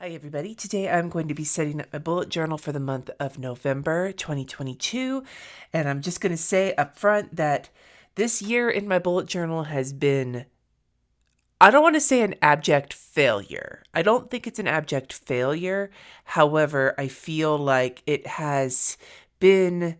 Hi everybody, today I'm going to be setting up my bullet journal for the month of November 2022, and I'm just going to say up front that this year in my bullet journal has been, I don't want to say an abject failure. I don't think it's an abject failure. However, I feel like it has been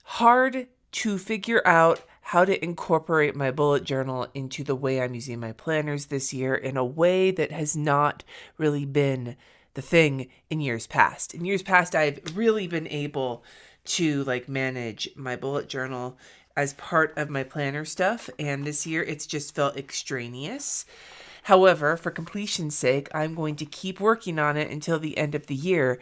hard to figure out how to incorporate my bullet journal into the way I'm using my planners this year in a way that has not really been the thing in years past. In years past, I've really been able to manage my bullet journal as part of my planner stuff, and this year it's just felt extraneous. However, for completion's sake, I'm going to keep working on it until the end of the year.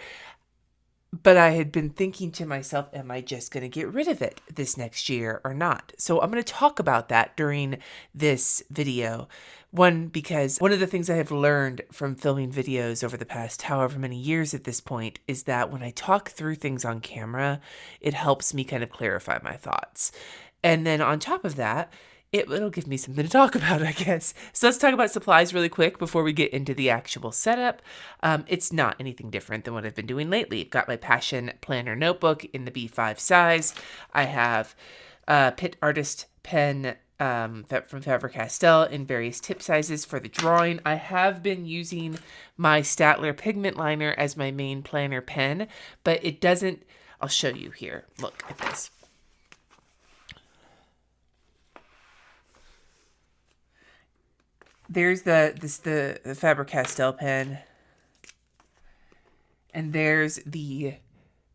But I had been thinking to myself, am I just going to get rid of it this next year or not? So I'm going to talk about that during this video. One, because one of the things I have learned from filming videos over the past however many years at this point is that when I talk through things on camera, it helps me kind of clarify my thoughts. And then on top of that, it'll give me something to talk about, I guess. So let's talk about supplies really quick before we get into the actual setup. It's not anything different than what I've been doing lately. I've got my Passion Planner notebook in the B5 size. I have Pitt artist pen from Faber-Castell in various tip sizes for the drawing. I have been using my Staedtler pigment liner as my main planner pen, but it doesn't, I'll show you here. Look at this. There's the Faber-Castell pen, and there's the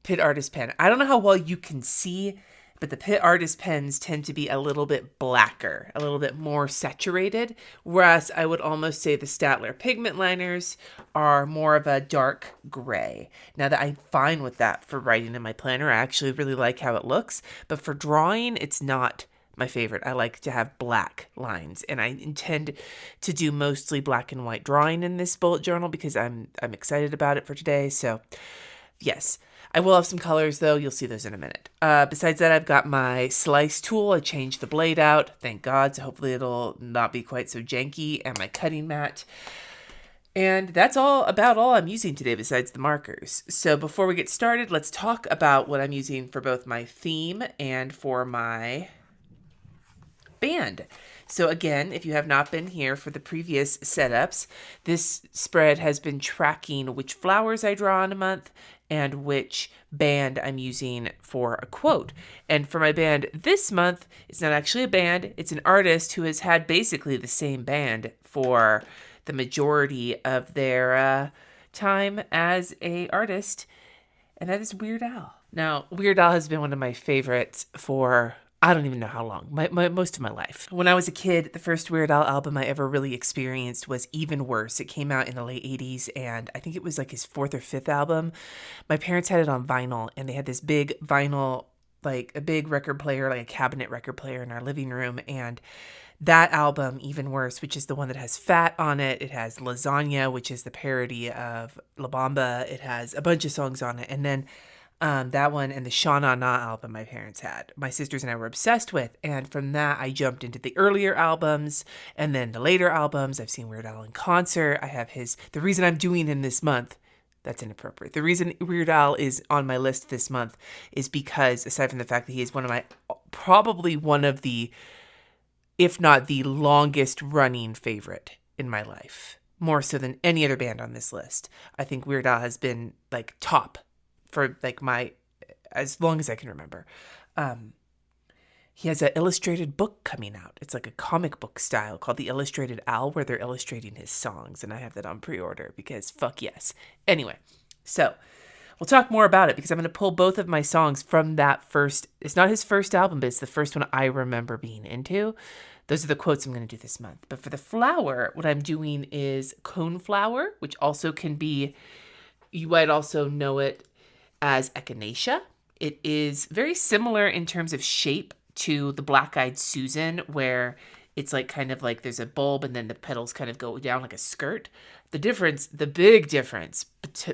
Pitt Artist pen. I don't know how well you can see, but the Pitt Artist pens tend to be a little bit blacker, a little bit more saturated, whereas I would almost say the Staedtler pigment liners are more of a dark gray. Now that I'm fine with that for writing in my planner, I actually really like how it looks, but for drawing, it's not my favorite. I like to have black lines, and I intend to do mostly black and white drawing in this bullet journal because I'm excited about it for today. So yes, I will have some colors though. You'll see those in a minute. Besides that, I've got my slice tool. I changed the blade out, thank God, so hopefully it'll not be quite so janky, and my cutting mat. And that's about all I'm using today besides the markers. So before we get started, let's talk about what I'm using for both my theme and for my band. So again, if you have not been here for the previous setups, this spread has been tracking which flowers I draw in a month and which band I'm using for a quote. And for my band this month, it's not actually a band, it's an artist who has had basically the same band for the majority of their time as a artist, and that is Weird Al. Now, Weird Al has been one of my favorites for I don't even know how long, most of my life. When I was a kid, the first Weird Al album I ever really experienced was Even Worse. It came out in the late 80s, and I think it was like his fourth or fifth album. My parents had it on vinyl, and they had this big vinyl, like a big record player, like a cabinet record player in our living room, and that album, Even Worse, which is the one that has Fat on it, it has Lasagna, which is the parody of La Bamba, it has a bunch of songs on it, and then that one and the Sha Na Na album my parents had, my sisters and I were obsessed with. And from that, I jumped into the earlier albums and then the later albums. I've seen Weird Al in concert. I have the reason I'm doing him this month, that's inappropriate. The reason Weird Al is on my list this month is because, aside from the fact that he is probably one of the, if not the longest running favorite in my life, more so than any other band on this list. I think Weird Al has been top for as long as I can remember. He has an illustrated book coming out. It's like a comic book style called The Illustrated Al, where they're illustrating his songs, and I have that on pre-order because fuck yes. Anyway, so we'll talk more about it because I'm going to pull both of my songs from that first, it's not his first album, but it's the first one I remember being into. Those are the quotes I'm going to do this month. But for the flower, what I'm doing is coneflower, which also can be, you might also know it as echinacea. It is very similar in terms of shape to the Black-Eyed Susan, where it's kind of like there's a bulb and then the petals kind of go down like a skirt. The big difference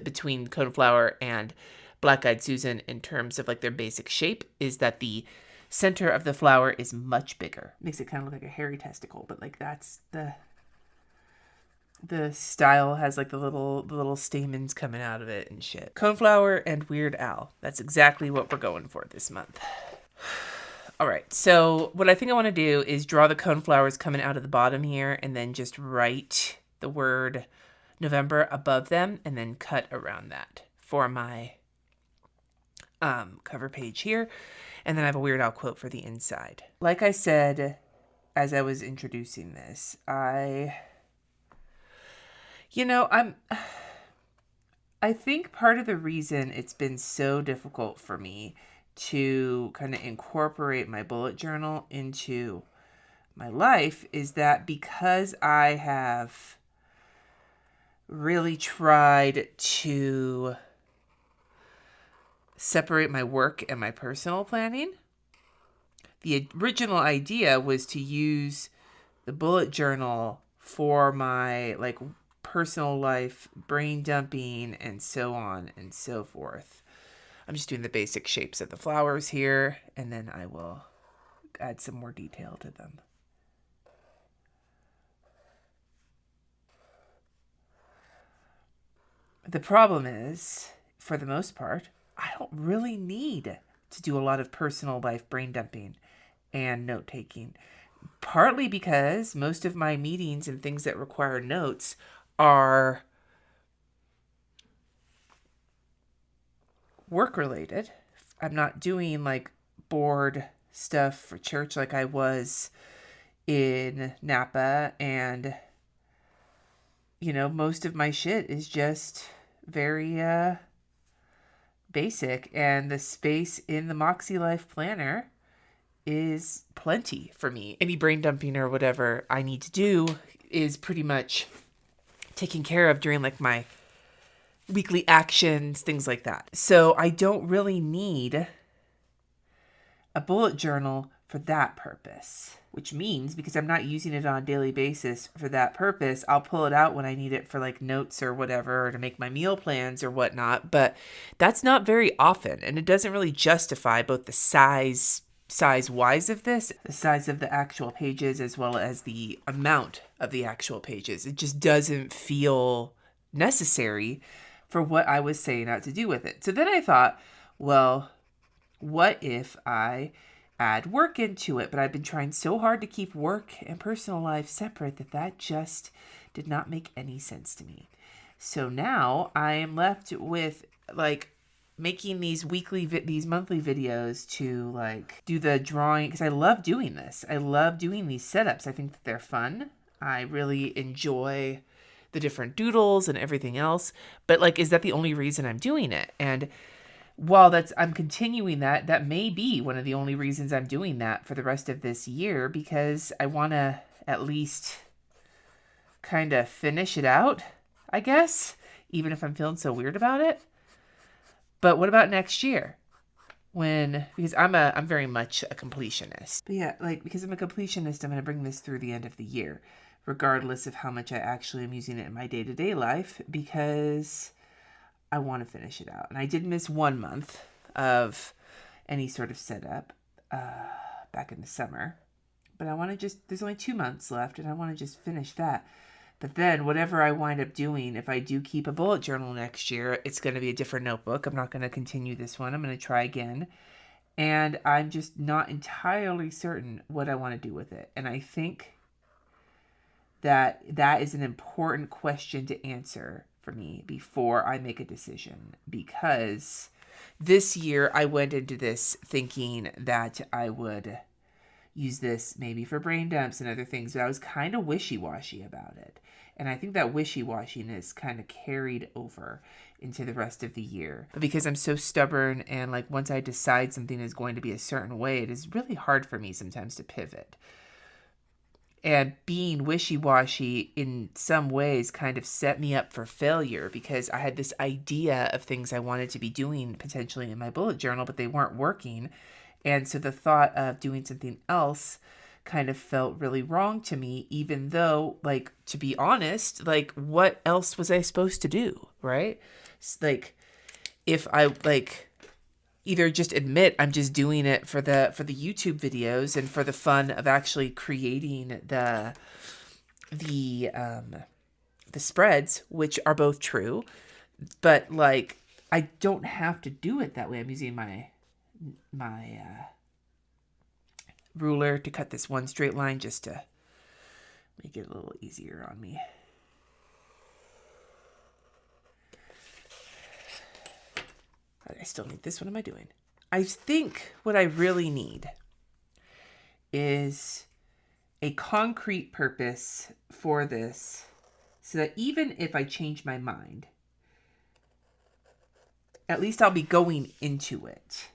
between coneflower and Black-Eyed Susan in terms of their basic shape is that the center of the flower is much bigger. Makes it kind of look like a hairy testicle, but that's the The style has like the little stamens coming out of it and shit. Coneflower and Weird Al. That's exactly what we're going for this month. All right, so what I think I want to do is draw the coneflowers coming out of the bottom here and then just write the word November above them and then cut around that for my cover page here. And then I have a Weird Al quote for the inside. Like I said, as I was introducing this, I think part of the reason it's been so difficult for me to kind of incorporate my bullet journal into my life is that because I have really tried to separate my work and my personal planning. The original idea was to use the bullet journal for my like personal life, brain dumping, and so on and so forth. I'm just doing the basic shapes of the flowers here, and then I will add some more detail to them. The problem is, for the most part, I don't really need to do a lot of personal life brain dumping and note taking. Partly because most of my meetings and things that require notes are work related. I'm not doing like board stuff for church like I was in Napa, and most of my shit is just very basic, and the space in the Moxie Life Planner is plenty for me. Any brain dumping or whatever I need to do is pretty much taken care of during like my weekly actions, things like that. So I don't really need a bullet journal for that purpose, which means because I'm not using it on a daily basis for that purpose, I'll pull it out when I need it for like notes or whatever, or to make my meal plans or whatnot. But that's not very often, and it doesn't really justify both the size-wise of this, the size of the actual pages, as well as the amount of the actual pages. It just doesn't feel necessary for what I was saying out to do with it. So then I thought, well, what if I add work into it? But I've been trying so hard to keep work and personal life separate that just did not make any sense to me. So now I am left with like making these monthly videos to like do the drawing, because I love doing this. I love doing these setups. I think that they're fun. I really enjoy the different doodles and everything else. But like, is that the only reason I'm doing it? And while I'm continuing that may be one of the only reasons I'm doing that for the rest of this year, because I want to at least kind of finish it out, I guess, even if I'm feeling so weird about it. But what about next year? Because I'm very much a completionist. But yeah, like, because I'm a completionist, I'm going to bring this through the end of the year, regardless of how much I actually am using it in my day-to-day life, because I want to finish it out. And I did miss 1 month of any sort of setup back in the summer. But I want to there's only 2 months left, and I want to just finish that. But then whatever I wind up doing, if I do keep a bullet journal next year, it's going to be a different notebook. I'm not going to continue this one. I'm going to try again. And I'm just not entirely certain what I want to do with it. And I think that is an important question to answer for me before I make a decision. Because this year I went into this thinking that I would use this maybe for brain dumps and other things, but I was kind of wishy-washy about it. And I think that wishy-washiness kind of carried over into the rest of the year. But because I'm so stubborn, and like once I decide something is going to be a certain way, it is really hard for me sometimes to pivot. And being wishy-washy in some ways kind of set me up for failure, because I had this idea of things I wanted to be doing potentially in my bullet journal, but they weren't working. And so the thought of doing something else kind of felt really wrong to me, even though, like, to be honest, like, what else was I supposed to do, right? It's like, if I, like, either just admit I'm just doing it for the YouTube videos and for the fun of actually creating the the spreads, which are both true, but like I don't have to do it that way. I'm using my ruler to cut this one straight line just to make it a little easier on me. I still need this. What am I doing? I think what I really need is a concrete purpose for this, so that even if I change my mind, at least I'll be going into it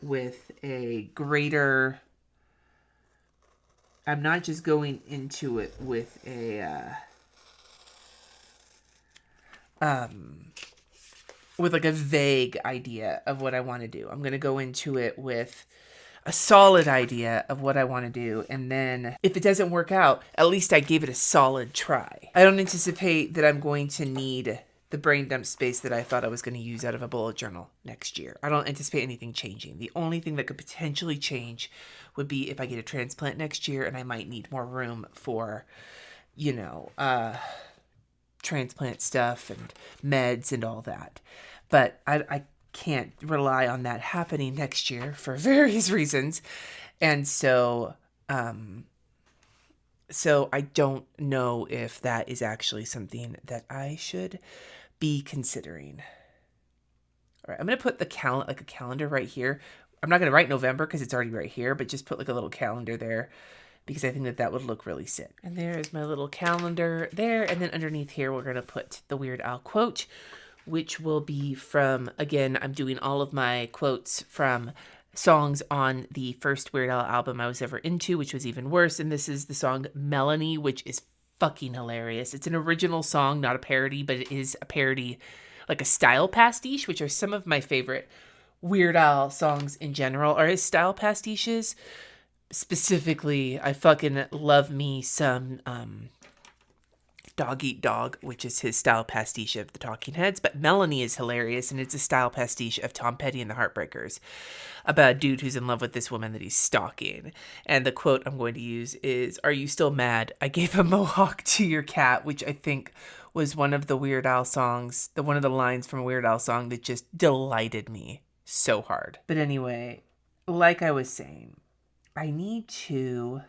with a greater... I'm not just going into it with a... with like a vague idea of what I want to do. I'm going to go into it with a solid idea of what I want to do. And then if it doesn't work out, at least I gave it a solid try. I don't anticipate that I'm going to need the brain dump space that I thought I was going to use out of a bullet journal next year. I don't anticipate anything changing. The only thing that could potentially change would be if I get a transplant next year and I might need more room for, transplant stuff and meds and all that. But I can't rely on that happening next year for various reasons. And so I don't know if that is actually something that I should be considering. All right, I'm going to put the a calendar right here. I'm not going to write November because it's already right here, but just put like a little calendar there because I think that would look really sick. And there is my little calendar there. And then underneath here, we're going to put the Weird Al quote, which will be from, again, I'm doing all of my quotes from songs on the first Weird Al album I was ever into, which was even worse. And this is the song Melanie, which is fucking hilarious. It's an original song, not a parody, but it is a parody, like a style pastiche, which are some of my favorite Weird Al songs in general are his style pastiches. Specifically, I fucking love me some Dog Eat Dog, which is his style pastiche of the Talking Heads, but Melanie is hilarious, and it's a style pastiche of Tom Petty and the Heartbreakers, about a dude who's in love with this woman that he's stalking. And the quote I'm going to use is, "Are you still mad? I gave a mohawk to your cat," which I think was one of the Weird Al songs, one of the lines from a Weird Al song that just delighted me so hard. But anyway, like I was saying, I need to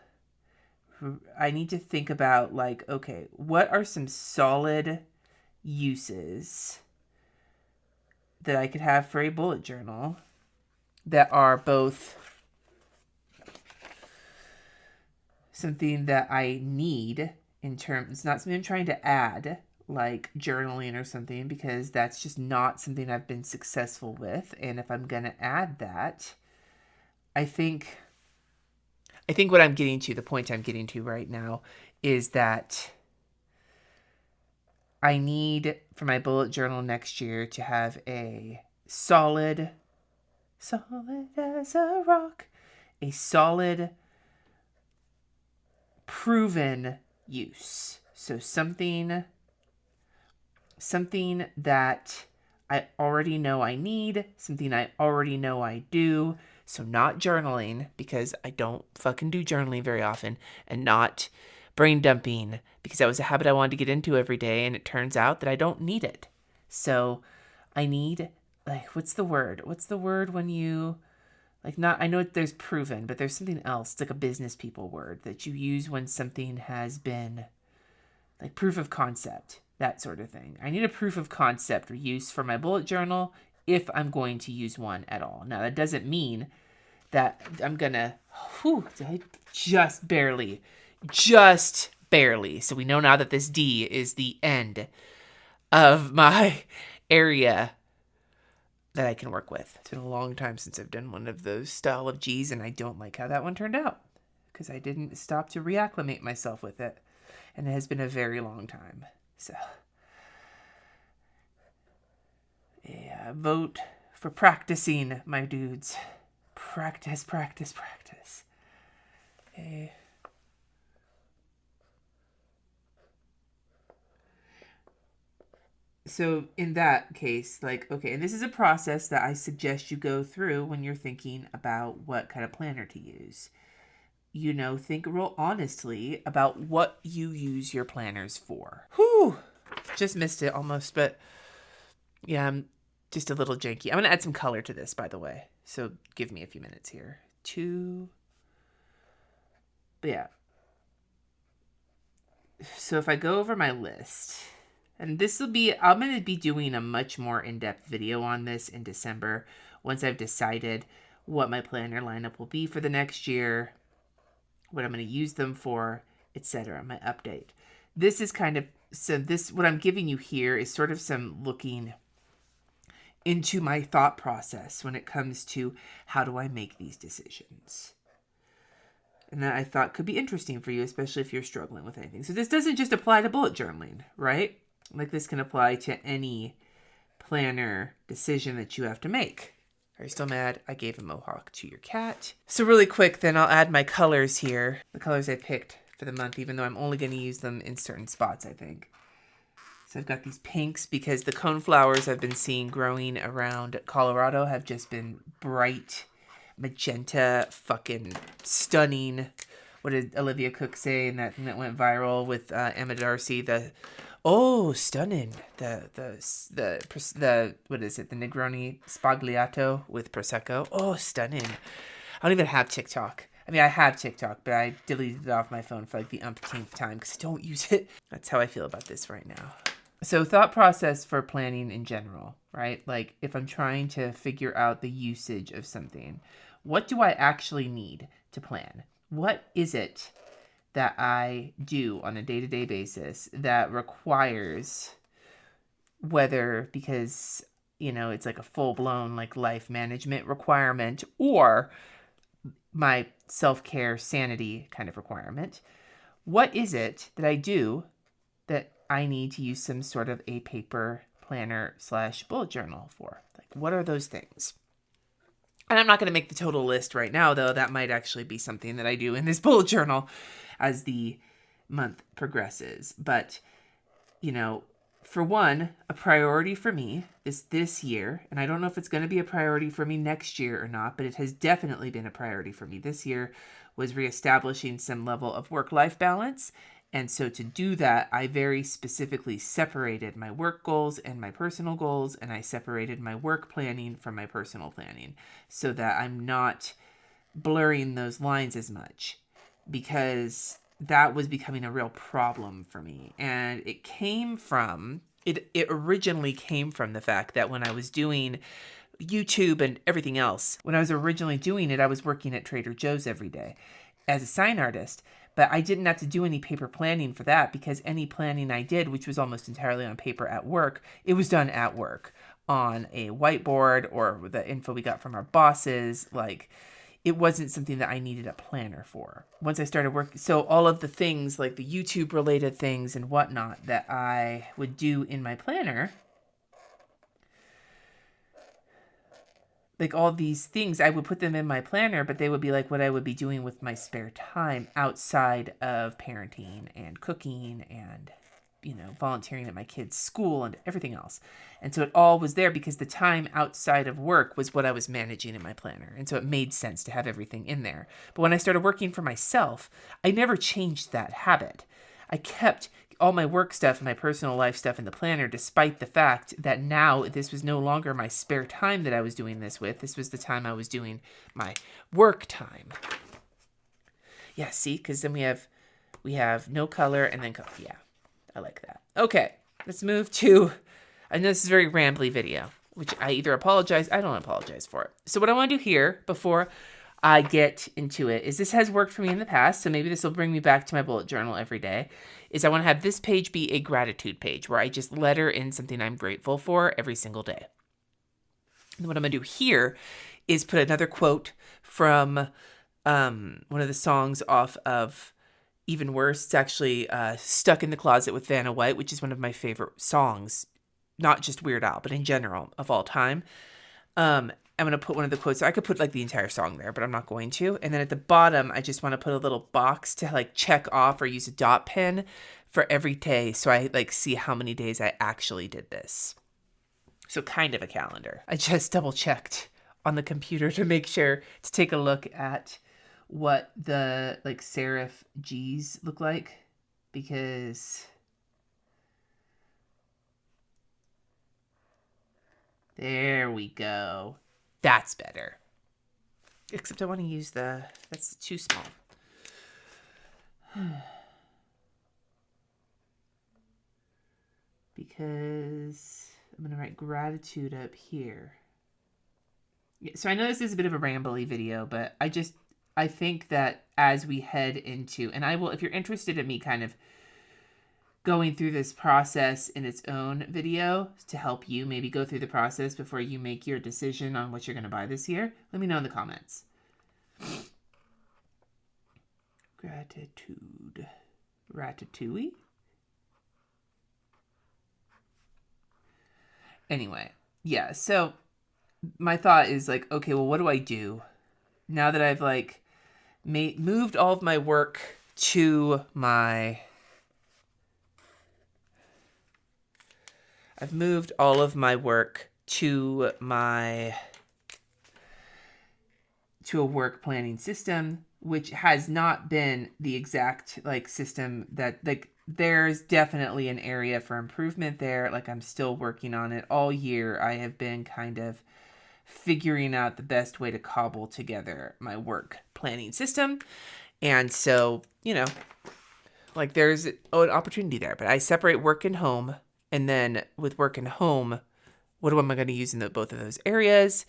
think about, like, okay, what are some solid uses that I could have for a bullet journal that are both something that I need in terms, it's not something I'm trying to add, like journaling or something, because that's just not something I've been successful with. And if I'm going to add that, I think what I'm getting to, the point I'm getting to right now, is that I need for my bullet journal next year to have a solid as a rock, a solid, proven use. So something that I already know I need, something I already know I do. So not journaling, because I don't fucking do journaling very often, and not brain dumping, because that was a habit I wanted to get into every day, and it turns out that I don't need it. So I need, like, what's the word? What's the word when you, like, not, I know there's proven, but there's something else. It's like a business people word that you use when something has been, like, proof of concept, that sort of thing. I need a proof of concept or use for my bullet journal if I'm going to use one at all. Now, that doesn't mean that I'm gonna, just barely. So we know now that this D is the end of my area that I can work with. It's been a long time since I've done one of those style of G's, and I don't like how that one turned out, because I didn't stop to reacclimate myself with it, and it has been a very long time. So, yeah, vote for practicing, my dudes. Practice. Okay. So in that case, like, okay, and this is a process that I suggest you go through when you're thinking about what kind of planner to use. think real honestly about what you use your planners for. Whew, just missed it almost, but yeah, I'm just a little janky. I'm going to add some color to this, by the way. So give me a few minutes here. But yeah. So if I go over my list, and I'm going to be doing a much more in-depth video on this in December once I've decided what my planner lineup will be for the next year, what I'm going to use them for, etc. My update. This is what I'm giving you here is sort of some looking into my thought process when it comes to how do I make these decisions. And that I thought could be interesting for you, especially if you're struggling with anything. So this doesn't just apply to bullet journaling, right? Like this can apply to any planner decision that you have to make. Are you still mad? I gave a mohawk to your cat. So really quick, then I'll add my colors here. The colors I picked for the month, even though I'm only going to use them in certain spots, I think. So I've got these pinks because the coneflowers I've been seeing growing around Colorado have just been bright magenta, fucking stunning. What did Olivia Cook say in that thing that went viral with Emma Darcy? Stunning. The what is it? The Negroni Spagliato with Prosecco. Oh, stunning. I don't even have TikTok. I mean, I have TikTok, but I deleted it off my phone for like the umpteenth time because I don't use it. That's how I feel about this right now. So thought process for planning in general, right? Like if I'm trying to figure out the usage of something, what do I actually need to plan? What is it that I do on a day-to-day basis that requires, whether because, it's like a full-blown like life management requirement or my self-care sanity kind of requirement. What is it that I do that I need to use some sort of a paper planner / bullet journal for? Like, what are those things? And I'm not going to make the total list right now, though. That might actually be something that I do in this bullet journal as the month progresses. But, for one, a priority for me is this year, and I don't know if it's going to be a priority for me next year or not, but it has definitely been a priority for me this year, was reestablishing some level of work-life balance. And so to do that, I very specifically separated my work goals and my personal goals, and I separated my work planning from my personal planning so that I'm not blurring those lines as much, because that was becoming a real problem for me. And it originally came from the fact that when I was doing YouTube and everything else, when I was originally doing it, I was working at Trader Joe's every day as a sign artist. But I didn't have to do any paper planning for that, because any planning I did, which was almost entirely on paper at work, it was done at work on a whiteboard or the info we got from our bosses. Like, it wasn't something that I needed a planner for. Once I started working, so all of the things like the YouTube related things and whatnot that I would do in my planner, like all these things, I would put them in my planner, but they would be like what I would be doing with my spare time outside of parenting and cooking and, volunteering at my kids' school and everything else. And so it all was there because the time outside of work was what I was managing in my planner. And so it made sense to have everything in there. But when I started working for myself, I never changed that habit. I kept all my work stuff and my personal life stuff in the planner, despite the fact that now this was no longer my spare time that I was doing this with. This was the time I was doing my work time. Yeah, see, because then we have no color and then color. Yeah, I like that. Okay, let's move to, I know this is a very rambly video, which I don't apologize for it. So what I want to do here before I get into it is, this has worked for me in the past, so maybe this will bring me back to my bullet journal every day, is I want to have this page be a gratitude page where I just letter in something I'm grateful for every single day. And what I'm going to do here is put another quote from one of the songs off of Even Worse. It's actually Stuck in the Closet with Vanna White, which is one of my favorite songs, not just Weird Al, but in general of all time. I'm going to put one of the quotes. I could put like the entire song there, but I'm not going to. And then at the bottom, I just want to put a little box to like check off or use a dot pen for every day. So I like see how many days I actually did this. So kind of a calendar. I just double checked on the computer to make sure to take a look at what the like serif G's look like, because there we go. That's better. Except I want to use that's too small. Because I'm going to write gratitude up here. Yeah, so I know this is a bit of a rambly video, but I think that as we head into, and I will, if you're interested in me kind of going through this process in its own video to help you maybe go through the process before you make your decision on what you're going to buy this year, let me know in the comments. Gratitude. Ratatouille? Anyway, yeah, so my thought is like, okay, well, what do I do now that I've like moved all of my work to my... I've moved all of my work to a work planning system, which has not been the exact like system that like there's definitely an area for improvement there. Like I'm still working on it all year. I have been kind of figuring out the best way to cobble together my work planning system. And so, you know, like there's an opportunity there, but I separate work and home. And then with work and home, what am I going to use in both of those areas?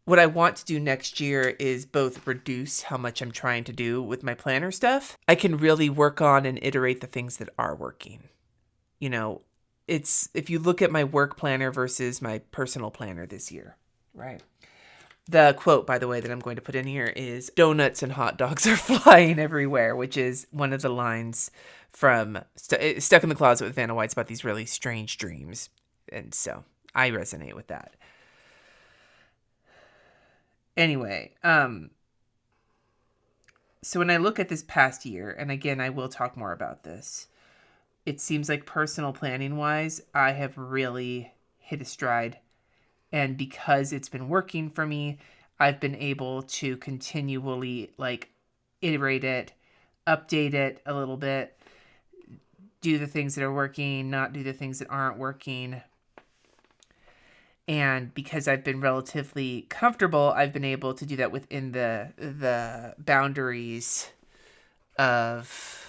What I want to do next year is both reduce how much I'm trying to do with my planner stuff. I can really work on and iterate the things that are working. You know, it's if you look at my work planner versus my personal planner this year, right? The quote, by the way, that I'm going to put in here is donuts and hot dogs are flying everywhere, which is one of the lines from Stuck in the Closet with Vanna White's about these really strange dreams. And so I resonate with that. Anyway, so when I look at this past year, and again, I will talk more about this, it seems like personal planning wise, I have really hit a stride. And because it's been working for me, I've been able to continually like iterate it, update it a little bit, do the things that are working, not do the things that aren't working. And because I've been relatively comfortable, I've been able to do that within the boundaries of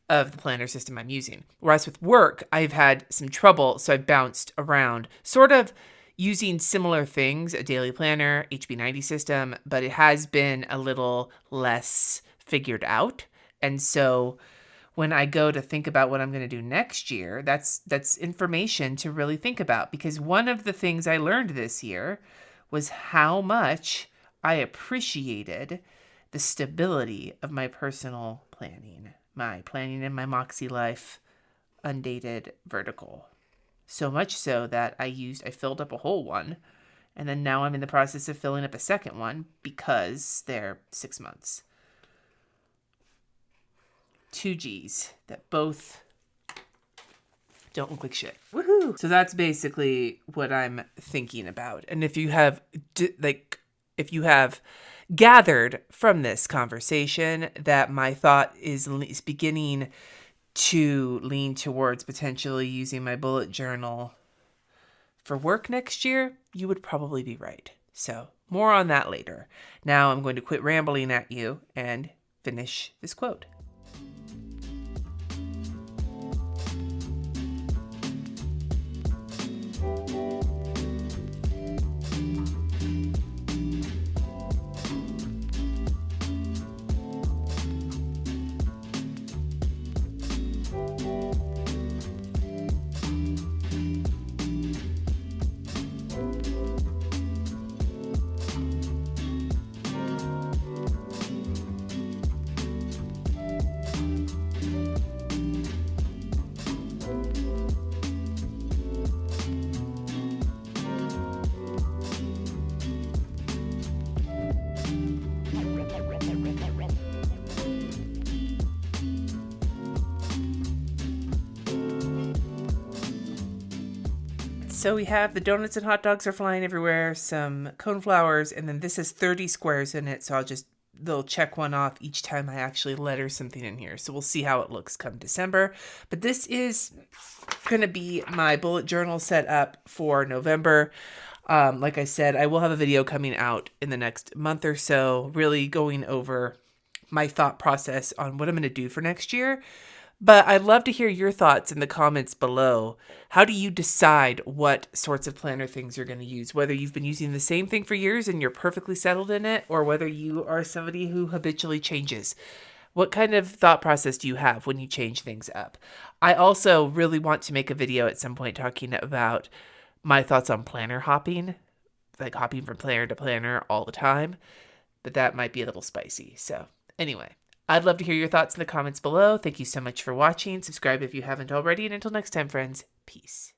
the planner system I'm using. Whereas with work, I've had some trouble, so I've bounced around, sort of using similar things, a daily planner, HB90 system, but it has been a little less figured out. And so when I go to think about what I'm going to do next year, that's information to really think about. Because one of the things I learned this year was how much I appreciated the stability of my personal planning. My planning in my Moxie Life undated vertical. So much so that I filled up a whole one. And then now I'm in the process of filling up a second one because they're 6 months. 2 G's that both don't look like shit. Woohoo! So that's basically what I'm thinking about. And if you have gathered from this conversation that my thought is beginning to lean towards potentially using my bullet journal for work next year, you would probably be right. So more on that later. Now I'm going to quit rambling at you and finish this quote. So we have the donuts and hot dogs are flying everywhere, some cone flowers, and then this has 30 squares in it. So they'll check one off each time I actually letter something in here. So we'll see how it looks come December. But this is going to be my bullet journal set up for November. Like I said, I will have a video coming out in the next month or so, really going over my thought process on what I'm going to do for next year. But I'd love to hear your thoughts in the comments below. How do you decide what sorts of planner things you're going to use? Whether you've been using the same thing for years and you're perfectly settled in it, or whether you are somebody who habitually changes. What kind of thought process do you have when you change things up? I also really want to make a video at some point talking about my thoughts on planner hopping, like hopping from planner to planner all the time, but that might be a little spicy. So anyway, I'd love to hear your thoughts in the comments below. Thank you so much for watching. Subscribe if you haven't already. And until next time, friends, peace.